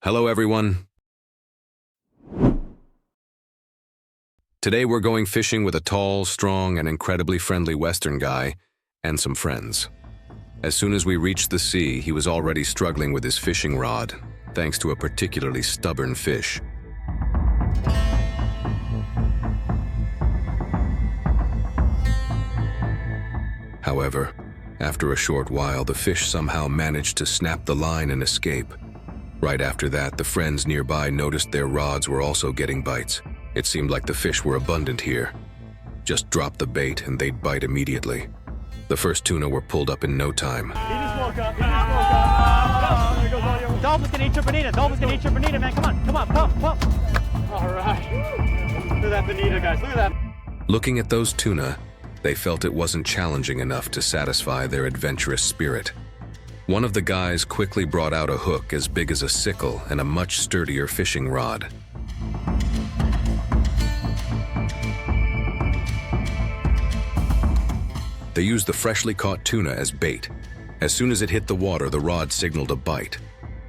Hello everyone. Today we're going fishing with a tall, strong, and incredibly friendly Western guy and some friends. As soon as we reached the sea, he was already struggling with his fishing rod, thanks to a particularly stubborn fish. However, after a short while, the fish somehow managed to snap the line and escape. Right after that, the friends nearby noticed their rods were also getting bites. It seemed like the fish were abundant here. Just drop the bait and they'd bite immediately. The first tuna were pulled up in no time. He just woke up. Oh, there goes all your... Dolphin's gonna eat your bonita. Dolphin's gonna eat your bonita, man. Come on, pump. All right. Look at that bonita, guys. Look at that. Looking at those tuna, they felt it wasn't challenging enough to satisfy their adventurous spirit. One of the guys quickly brought out a hook as big as a sickle and a much sturdier fishing rod. They used the freshly caught tuna as bait. As soon as it hit the water, the rod signaled a bite.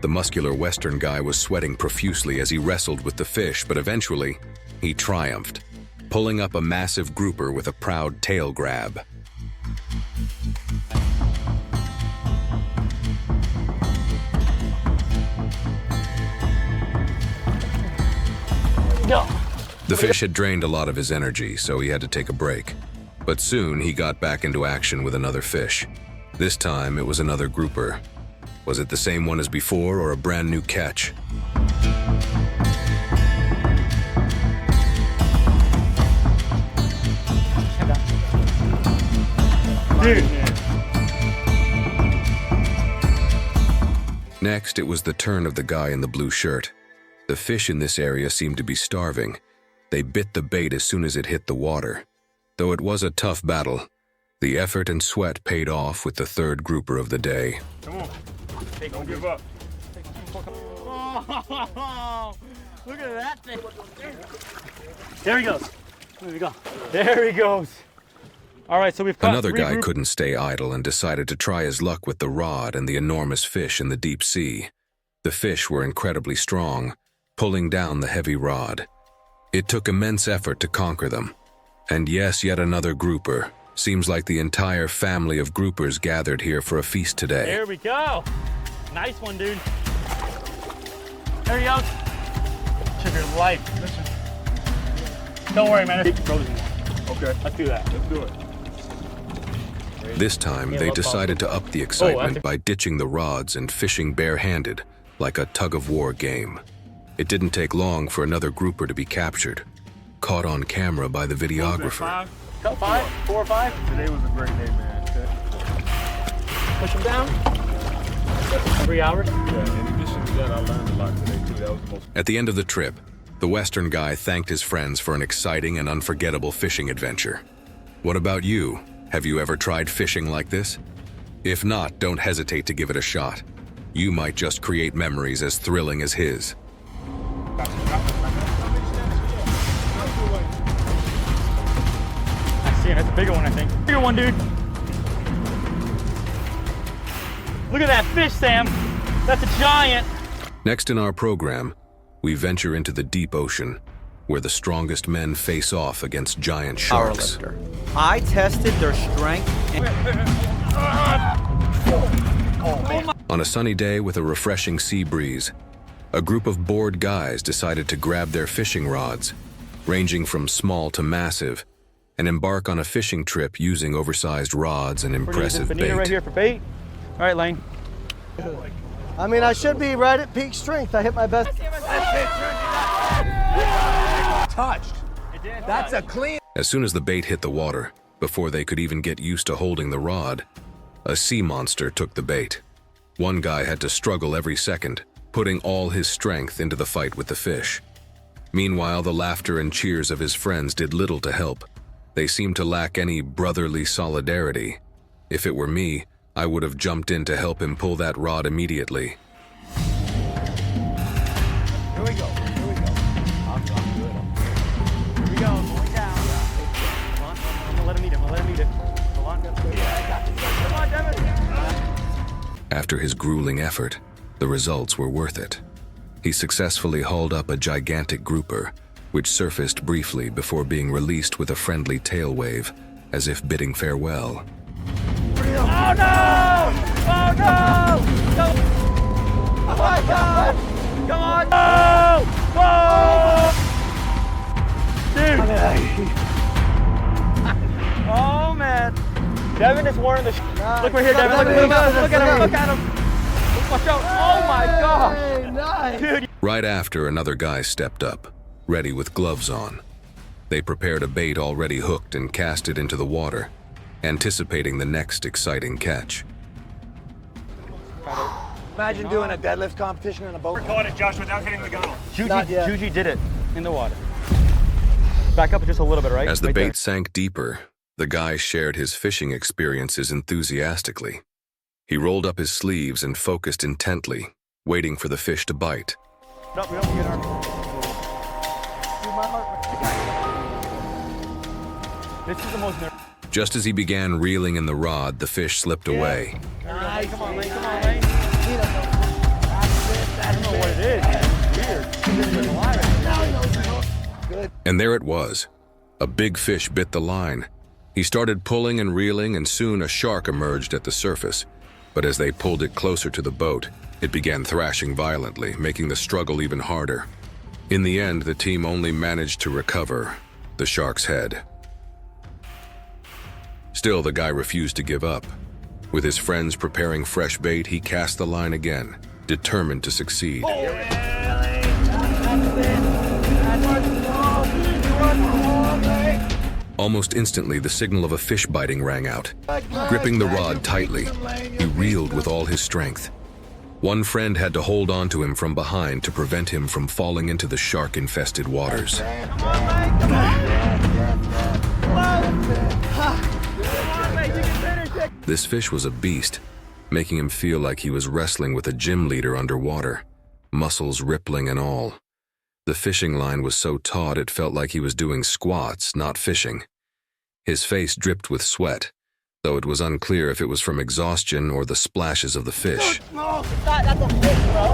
The muscular Western guy was sweating profusely as he wrestled with the fish, but eventually, he triumphed, pulling up a massive grouper with a proud tail grab. Go. The fish had drained a lot of his energy, so he had to take a break. But soon he got back into action with another fish. This time it was another grouper. Was it the same one as before or a brand new catch? Dude. Next, it was the turn of the guy in the blue shirt. The fish in this area seemed to be starving. They bit the bait as soon as it hit the water. Though it was a tough battle, the effort and sweat paid off with the third grouper of the day. Come on. Don't give up. Oh, look at that thing. There he goes. There we go. There he goes. All right, so we've caught Another guy groupers. couldn't stay idle and decided to try his luck with the rod and the enormous fish in the deep sea. The fish were incredibly strong, pulling down the heavy rod. It took immense effort to conquer them. And yes, yet another grouper. Seems like the entire family of groupers gathered here for a feast today. There we go. Nice one, dude. There he goes. Sugar life. Listen. Don't worry, man. It's frozen. Okay. Let's do that. Let's do it. This time, they decided to up the excitement by ditching the rods and fishing barehanded, like a tug-of-war game. It didn't take long for another grouper to be captured, caught on camera by the videographer. Cut 5? 4 or 5? Today was a great day, man. Okay. Push him down. 3 hours. Yeah, in addition to that, I learned a lot today, too. That was the most... At the end of the trip, the Western guy thanked his friends for an exciting and unforgettable fishing adventure. What about you? Have you ever tried fishing like this? If not, don't hesitate to give it a shot. You might just create memories as thrilling as his. I see it. That's a bigger one, I think. Bigger one, dude. Look at that fish, Sam. That's a giant. Next in our program, we venture into the deep ocean, where the strongest men face off against giant sharks. Powerlifter. I tested their strength. On a sunny day with a refreshing sea breeze, a group of bored guys decided to grab their fishing rods, ranging from small to massive, and embark on a fishing trip using oversized rods and impressive bait. Right here for bait. All right, Lane. I mean, I should be right at peak strength. I hit my best. Touched. That's a clean... As soon as the bait hit the water, before they could even get used to holding the rod, a sea monster took the bait. One guy had to struggle every second, putting all his strength into the fight with the fish. Meanwhile, the laughter and cheers of his friends did little to help. They seemed to lack any brotherly solidarity. If it were me, I would have jumped in to help him pull that rod immediately. Here we go. Here we go. I'm good. Here we go. Going down. Come on. I'm gonna let him eat it. I'm gonna let him eat it. Come on. Yeah, I got this. Come on, Devin. After his grueling effort, the results were worth it. He successfully hauled up a gigantic grouper, which surfaced briefly before being released with a friendly tail wave, as if bidding farewell. Oh no! Oh no! No! Oh my God! Come on! No! Dude! Oh man! Devin is wearing the. Look right here, Devin. Look at him! Look at him! Watch out! Oh my gosh! Hey, nice. Dude! Right after, another guy stepped up, ready with gloves on. They prepared a bait already hooked and cast it into the water, anticipating the next exciting catch. Imagine doing a deadlift competition in a boat. Caught it, Josh, without hitting the gunnel. Not yet. Juji did it in the water. Back up just a little bit, right? As the Right bait there. sank deeper, the guy shared his fishing experiences enthusiastically. He rolled up his sleeves and focused intently, waiting for the fish to bite. No, we don't get our. This is the most. Just as he began reeling in the rod, the fish slipped away. Nice. Come on, Lane. Come on, Lane. I don't know what it is. It's weird. And there it was. A big fish bit the line. He started pulling and reeling, and soon a shark emerged at the surface. But as they pulled it closer to the boat, it began thrashing violently, making the struggle even harder. In the end, the team only managed to recover the shark's head. Still, the guy refused to give up. With his friends preparing fresh bait, he cast the line again, determined to succeed. Almost instantly, the signal of a fish biting rang out. Gripping the rod tightly, he reeled with all his strength. One friend had to hold on to him from behind to prevent him from falling into the shark-infested waters. This fish was a beast, making him feel like he was wrestling with a gym leader underwater, muscles rippling and all. The fishing line was so taut it felt like he was doing squats, not fishing. His face dripped with sweat, though it was unclear if it was from exhaustion or the splashes of the fish. No, that's a fish, bro.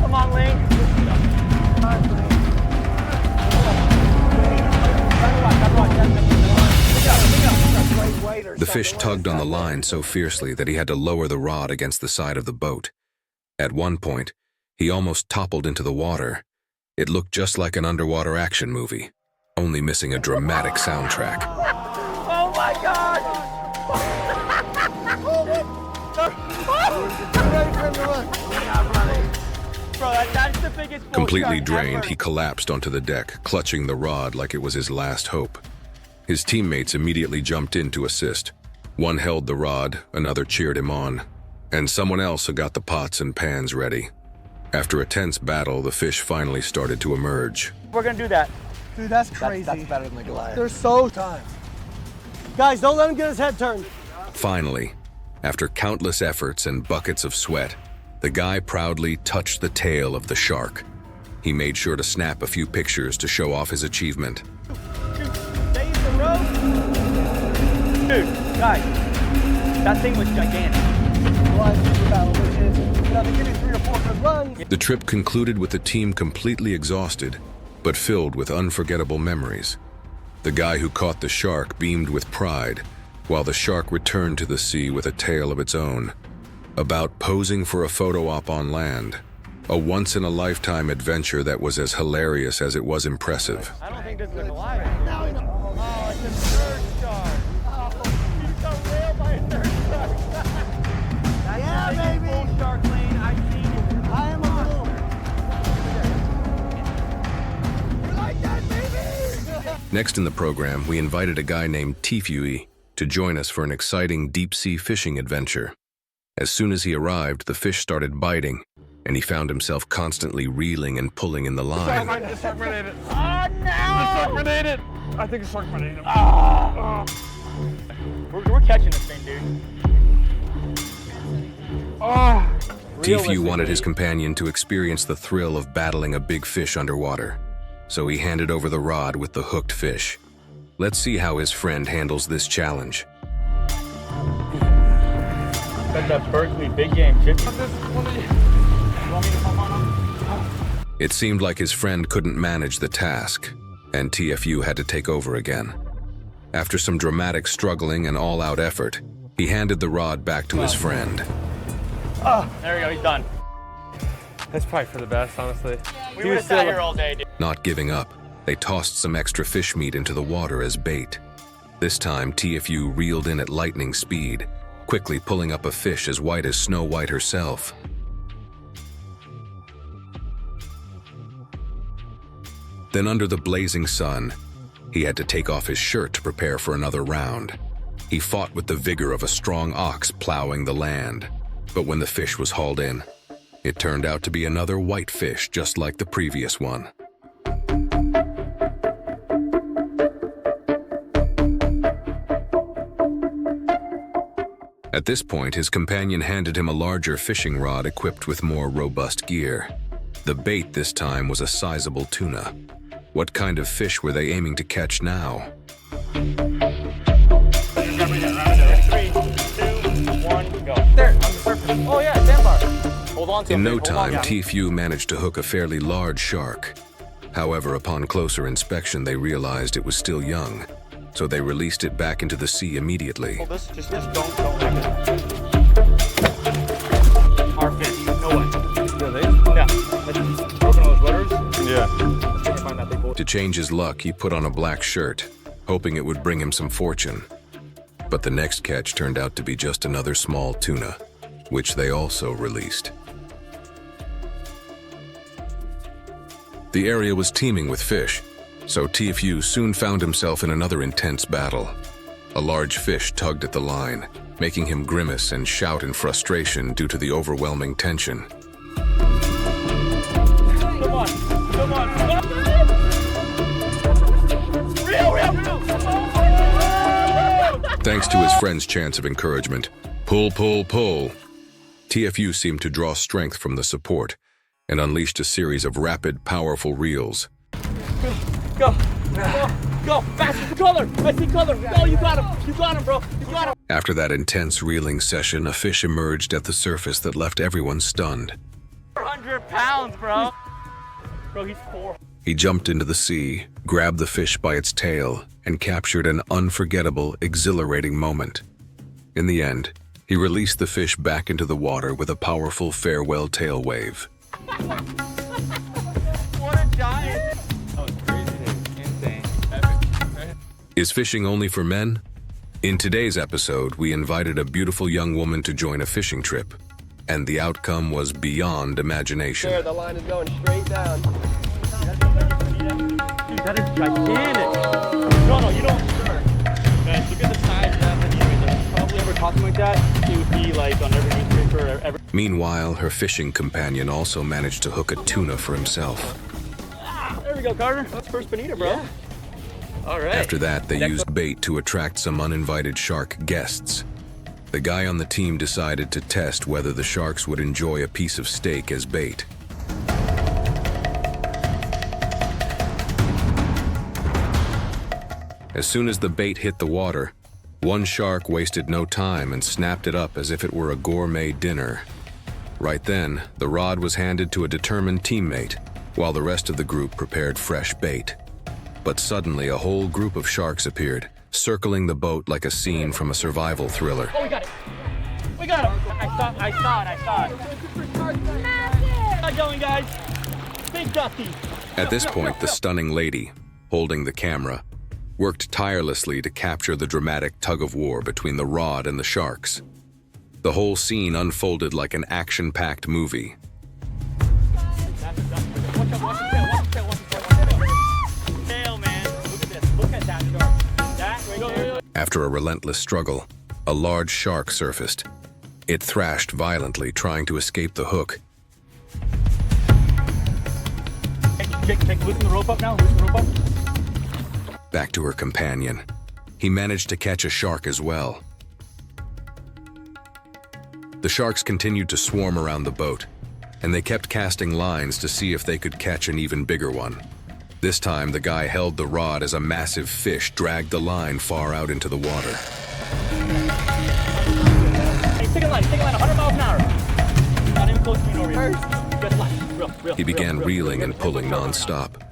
Come on, Lane. The fish tugged on the line so fiercely that he had to lower the rod against the side of the boat. At one point, he almost toppled into the water. It looked just like an underwater action movie, only missing a dramatic soundtrack. Oh my God! Bro, that's the biggest bull Completely shark drained, ever. he collapsed onto the deck, clutching the rod like it was his last hope. His teammates immediately jumped in to assist. One held the rod, another cheered him on, and someone else got the pots and pans ready. After a tense battle, the fish finally started to emerge. We're gonna do that. Dude, that's crazy. That's better than the Goliath. They're so timed. Guys, don't let him get his head turned. Finally, after countless efforts and buckets of sweat, the guy proudly touched the tail of the shark. He made sure to snap a few pictures to show off his achievement. Save the rope. Dude, guys, that thing was gigantic. The trip concluded with the team completely exhausted, but filled with unforgettable memories. The guy who caught the shark beamed with pride, while the shark returned to the sea with a tale of its own, about posing for a photo op on land, a once-in-a-lifetime adventure that was as hilarious as it was impressive. I don't think this is a Goliath. Oh, it's a third shark. Oh, he's got whaled by a third shark. Yeah, baby. Bull shark, Lane. I've seen it. I am a little. You like that, baby? Next in the program, we invited a guy named TFUE to join us for an exciting deep-sea fishing adventure. As soon as he arrived, the fish started biting, and he found himself constantly reeling and pulling in the line. The shark grenaded. Oh, no! The shark grenaded. I think the shark grenaded. We're catching this thing, dude. TFUE wanted his companion to experience the thrill of battling a big fish underwater, so he handed over the rod with the hooked fish. Let's see how his friend handles this challenge. That's a Berkeley big game chicken. This one of you. You want me to come It seemed like his friend couldn't manage the task, and TFU had to take over again. After some dramatic struggling and all-out effort, he handed the rod back to his friend. Oh, there we go, he's done. That's probably for the best, honestly. We would have sat here all day, dude. Not giving up, they tossed some extra fish meat into the water as bait. This time, TFU reeled in at lightning speed, quickly pulling up a fish as white as Snow White herself. Then under the blazing sun, he had to take off his shirt to prepare for another round. He fought with the vigor of a strong ox plowing the land. But when the fish was hauled in, it turned out to be another white fish just like the previous one. At this point, his companion handed him a larger fishing rod equipped with more robust gear. The bait this time was a sizable tuna. What kind of fish were they aiming to catch now? 3, 2, 1, go. There, on the surface. Oh yeah, sandbar. Hold on to In him, no hold on. time, TFU managed to hook a fairly large shark. However, upon closer inspection, they realized it was still young, so they released it back into the sea immediately. Hold this, just don't wreck it. Our fish, no way. Yeah, let's broken those rudders. Yeah. Let's try to find that big boy. To change his luck, he put on a black shirt, hoping it would bring him some fortune. But the next catch turned out to be just another small tuna, which they also released. The area was teeming with fish, so TFU soon found himself in another intense battle. A large fish tugged at the line, making him grimace and shout in frustration due to the overwhelming tension. Come on, come on, come on. Reel. Thanks to his friend's chance of encouragement, pull, TFU seemed to draw strength from the support and unleashed a series of rapid, powerful reels. Go, fast, color, I see color. Oh, you got him, bro, you got him. After that intense reeling session, a fish emerged at the surface that left everyone stunned. 400 pounds, bro. Bro, he's 4. He jumped into the sea, grabbed the fish by its tail, and captured an unforgettable, exhilarating moment. In the end, he released the fish back into the water with a powerful farewell tail wave. What a giant. That was crazy, insane. Is fishing only for men? In today's episode, we invited a beautiful young woman to join a fishing trip, and the outcome was beyond imagination. There, the line is going straight down. Dude, that is gigantic. No, you don't. Sure. Guys, look at the size of that. If probably ever caught something like that, it would be like on every newspaper ever. Meanwhile, her fishing companion also managed to hook a tuna for himself. There we go, Carter. That's first bonita, bro. Yeah. All right. After that, they used bait to attract some uninvited shark guests. The guy on the team decided to test whether the sharks would enjoy a piece of steak as bait. As soon as the bait hit the water, one shark wasted no time and snapped it up as if it were a gourmet dinner. Right then, the rod was handed to a determined teammate, while the rest of the group prepared fresh bait. But suddenly, a whole group of sharks appeared, circling the boat like a scene from a survival thriller. Oh, we got it. We got him. I saw it. How's it going, guys? Big ducky. At this point, the stunning lady, holding the camera, worked tirelessly to capture the dramatic tug-of-war between the rod and the sharks. The whole scene unfolded like an action-packed movie. Tail, man. Look at this. Look at that shark. That right there. After a relentless struggle, a large shark surfaced. It thrashed violently, trying to escape the hook. Loosen the rope up now. Loosen the rope up. Back to her companion. He managed to catch a shark as well. The sharks continued to swarm around the boat, and they kept casting lines to see if they could catch an even bigger one. This time, the guy held the rod as a massive fish dragged the line far out into the water. Hey, stick a line, 100 miles an hour. Not even close to me, no reason. Just line, real. He began reeling and pulling non-stop.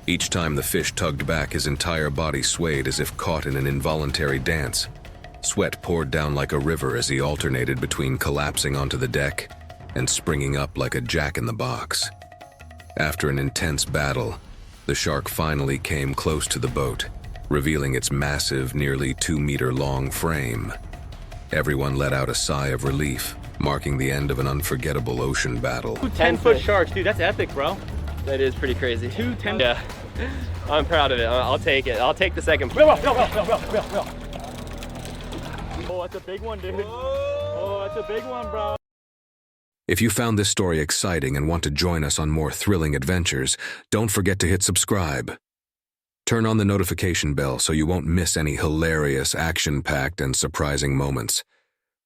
Each time the fish tugged back, his entire body swayed as if caught in an involuntary dance. Sweat poured down like a river as he alternated between collapsing onto the deck and springing up like a jack-in-the-box. After an intense battle, the shark finally came close to the boat, revealing its massive, nearly 2-meter-long frame. Everyone let out a sigh of relief, marking the end of an unforgettable ocean battle. 10-foot sharks, dude, that's epic, bro. That is pretty crazy. 2 10. Yeah, I'm proud of it. I'll take it. I'll take the second. Oh, that's a big one, dude. Oh, that's a big one, bro. If you found this story exciting and want to join us on more thrilling adventures, don't forget to hit subscribe. Turn on the notification bell so you won't miss any hilarious, action-packed, and surprising moments.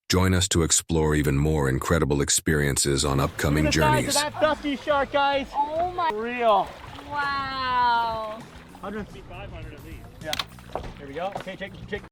Join us to explore even more incredible experiences on upcoming journeys. Look at the size of that dusky shark, guys. Oh my. Real. Wow. 100 feet, 500 at least. Yeah. Here we go. Okay, check.